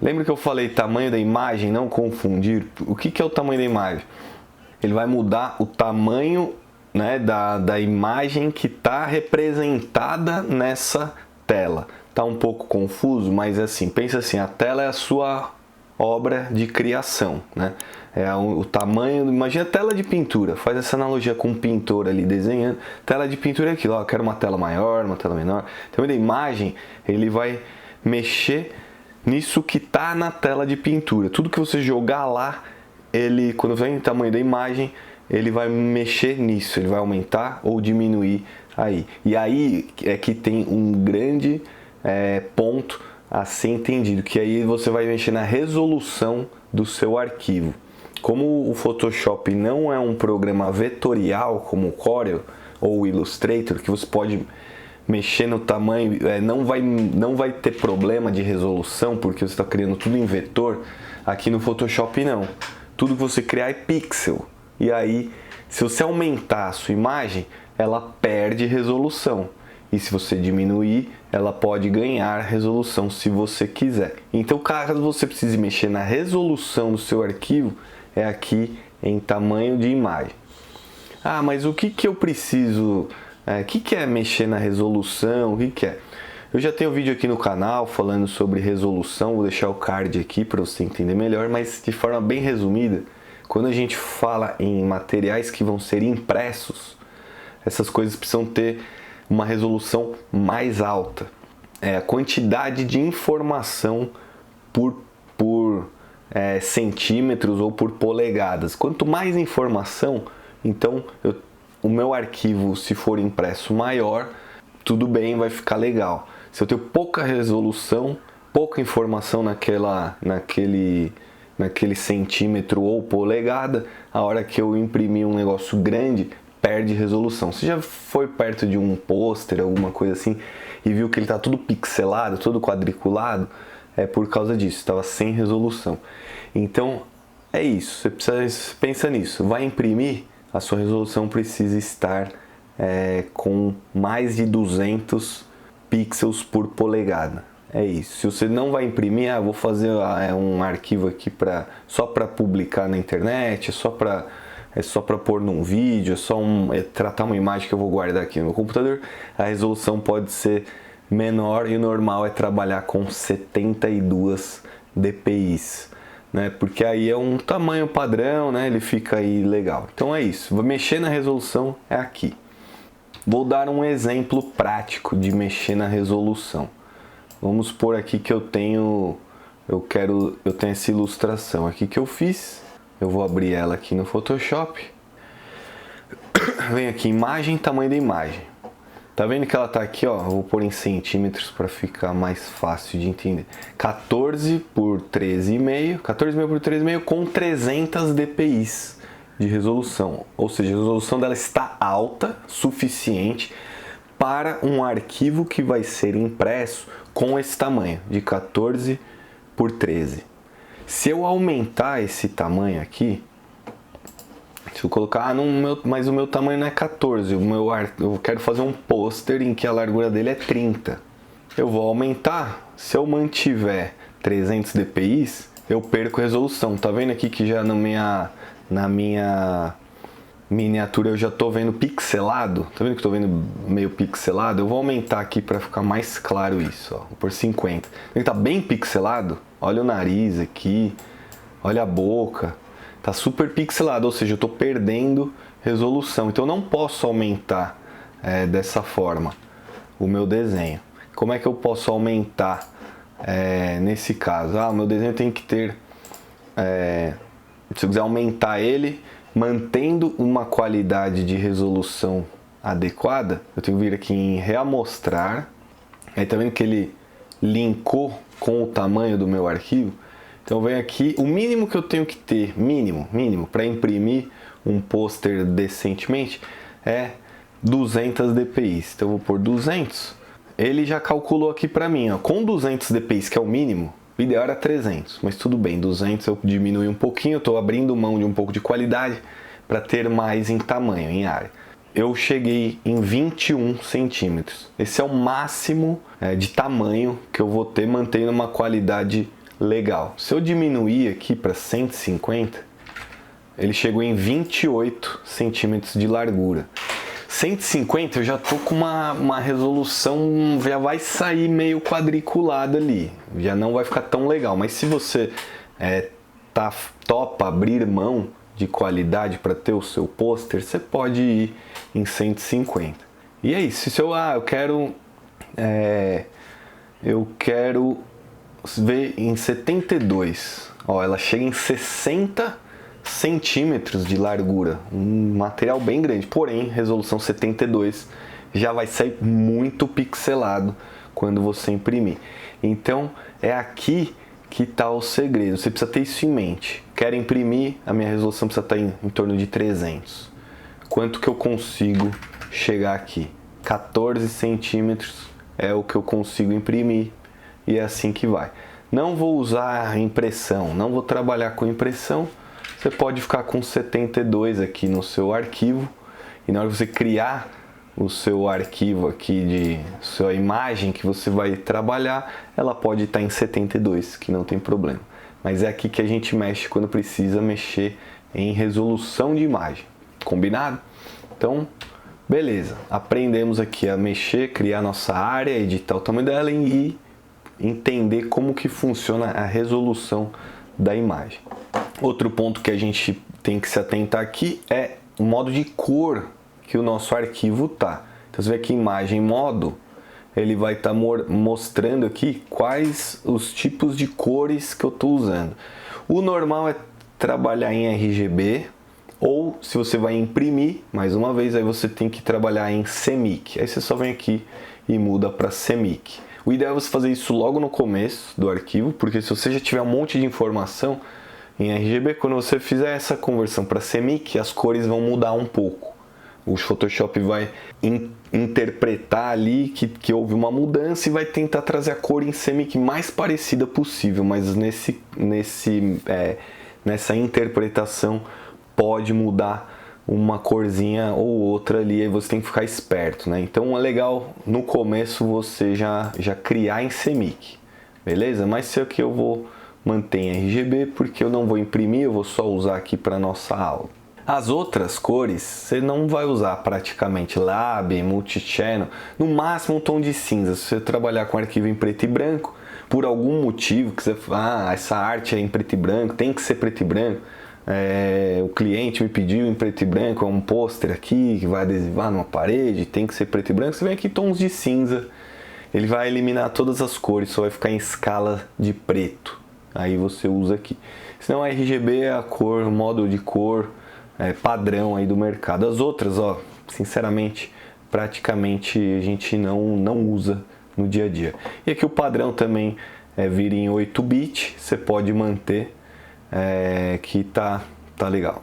Lembra que eu falei tamanho da imagem, não confundir? O que é o tamanho da imagem? Ele vai mudar o tamanho, né, da imagem que está representada nessa tela. Tá um pouco confuso, mas assim, pensa assim, a tela é a sua obra de criação, né? É o tamanho, imagina a tela de pintura, faz essa analogia com o pintor ali desenhando. Tela de pintura é aquilo, ó, eu quero uma tela maior, uma tela menor. Então, da imagem, ele vai mexer nisso que tá na tela de pintura. Tudo que você jogar lá, ele, quando vem o tamanho da imagem, ele vai mexer nisso, ele vai aumentar ou diminuir aí. E aí é que tem um grande ponto a ser entendido, que aí você vai mexer na resolução do seu arquivo. Como o Photoshop não é um programa vetorial como o Corel ou o Illustrator, que você pode mexer no tamanho, não vai ter problema de resolução, porque você está criando tudo em vetor. Aqui no Photoshop não. Tudo que você criar é pixel. E aí, se você aumentar a sua imagem, ela perde resolução. E se você diminuir, ela pode ganhar resolução se você quiser. Então, caso você precise mexer na resolução do seu arquivo, é aqui em tamanho de imagem. Ah, mas o que eu preciso? O que é mexer na resolução? O que é? Eu já tenho um vídeo aqui no canal falando sobre resolução, vou deixar o card aqui para você entender melhor, mas de forma bem resumida, quando a gente fala em materiais que vão ser impressos, essas coisas precisam ter uma resolução mais alta. A quantidade de informação por centímetros ou por polegadas. Quanto mais informação, então o meu arquivo, se for impresso maior, tudo bem, vai ficar legal. Se eu tenho pouca resolução, pouca informação naquele centímetro ou polegada, a hora que eu imprimir um negócio grande, perde resolução. Você já foi perto de um pôster, alguma coisa assim, e viu que ele está tudo pixelado, todo quadriculado? É por causa disso, estava sem resolução. Então, é isso, você pensa nisso. Vai imprimir, a sua resolução precisa estar com mais de 200 pixels por polegada. É isso. Se você não vai imprimir, vou fazer um arquivo aqui só para publicar na internet, é só para pôr num vídeo, tratar uma imagem que eu vou guardar aqui no meu computador, a resolução pode ser menor e o normal é trabalhar com 72 dpi, né? Porque aí é um tamanho padrão, né? Ele fica aí legal. Então é isso, vou mexer na resolução é aqui. Vou dar um exemplo prático de mexer na resolução. Vamos por aqui que eu tenho essa ilustração aqui que eu fiz. Eu vou abrir ela aqui no Photoshop. Vem aqui, imagem, tamanho da imagem. Tá vendo que ela tá aqui, ó? Eu vou pôr em centímetros para ficar mais fácil de entender. 14 por 13,5, 14,5 por 13,5 com 300 dpi de resolução. Ou seja, a resolução dela está alta, suficiente para um arquivo que vai ser impresso com esse tamanho, de 14 por 13. Se eu aumentar esse tamanho aqui, se eu colocar, mas o meu tamanho não é 14, eu quero fazer um pôster em que a largura dele é 30. Eu vou aumentar, se eu mantiver 300 dpi, eu perco resolução. Tá vendo aqui que já na minha miniatura eu já tô vendo pixelado? Tá vendo que eu tô vendo meio pixelado? Eu vou aumentar aqui para ficar mais claro isso, ó, vou por 50. Ele tá bem pixelado, olha o nariz aqui, olha a boca. Tá super pixelado, ou seja, eu estou perdendo resolução. Então eu não posso aumentar dessa forma o meu desenho. Como é que eu posso aumentar nesse caso? O meu desenho tem que ter... se eu quiser aumentar ele, mantendo uma qualidade de resolução adequada, eu tenho que vir aqui em reamostrar. Aí tá vendo que ele linkou com o tamanho do meu arquivo? Então vem aqui, o mínimo que eu tenho que ter, mínimo, para imprimir um pôster decentemente é 200 dpi. Então eu vou por 200. Ele já calculou aqui para mim, ó, com 200 dpi, que é o mínimo, o ideal era 300, mas tudo bem, 200 eu diminui um pouquinho, eu estou abrindo mão de um pouco de qualidade para ter mais em tamanho, em área. Eu cheguei em 21 centímetros. Esse é o máximo de tamanho que eu vou ter, mantendo uma qualidade legal. Se eu diminuir aqui para 150, ele chegou em 28 centímetros de largura. 150 eu já tô com uma resolução, já vai sair meio quadriculada ali, já não vai ficar tão legal. Mas se você topa abrir mão de qualidade para ter o seu pôster, você pode ir em 150. E é isso. Se eu quero ver em 72, ó, ela chega em 60 centímetros de largura, um material bem grande, porém resolução 72 já vai sair muito pixelado quando você imprimir. Então é aqui que está o segredo, você precisa ter isso em mente. Quero imprimir, a minha resolução precisa estar em torno de 300. Quanto que eu consigo chegar aqui? 14 centímetros é o que eu consigo imprimir, e é assim que vai. Não vou usar impressão, não vou trabalhar com impressão. Você pode ficar com 72 aqui no seu arquivo, e na hora que você criar o seu arquivo aqui de sua imagem que você vai trabalhar, ela pode estar em 72, que não tem problema. Mas é aqui que a gente mexe quando precisa mexer em resolução de imagem. Combinado? Então, beleza. Aprendemos aqui a mexer, criar nossa área, editar o tamanho dela e entender como que funciona a resolução da imagem. Outro ponto que a gente tem que se atentar aqui é o modo de cor que o nosso arquivo tá. Então você vê aqui imagem modo, ele vai estar mostrando aqui quais os tipos de cores que eu estou usando. O normal é trabalhar em RGB, ou se você vai imprimir, mais uma vez, aí você tem que trabalhar em CMYK. Aí você só vem aqui e muda para CMYK. O ideal é você fazer isso logo no começo do arquivo, porque se você já tiver um monte de informação em RGB, quando você fizer essa conversão para CMYK, as cores vão mudar um pouco. O Photoshop vai interpretar ali que houve uma mudança e vai tentar trazer a cor em CMYK mais parecida possível, mas nessa interpretação pode mudar uma corzinha ou outra ali, aí você tem que ficar esperto, né? Então é legal no começo você já criar em CMYK, beleza? Mas isso aqui eu vou manter em RGB porque eu não vou imprimir, eu vou só usar aqui para nossa aula. As outras cores você não vai usar praticamente, Lab, Multichannel, no máximo um tom de cinza. Se você trabalhar com arquivo em preto e branco, por algum motivo que você fala, essa arte é em preto e branco, tem que ser preto e branco, o cliente me pediu em preto e branco, é um pôster aqui que vai adesivar numa parede, tem que ser preto e branco, você vem aqui tons de cinza, ele vai eliminar todas as cores, só vai ficar em escala de preto, aí você usa aqui. Senão a RGB é a cor, o modo de cor padrão aí do mercado. As outras, ó, sinceramente, praticamente a gente não usa no dia a dia. E aqui o padrão também vir em 8 bit, você pode manter, que tá legal.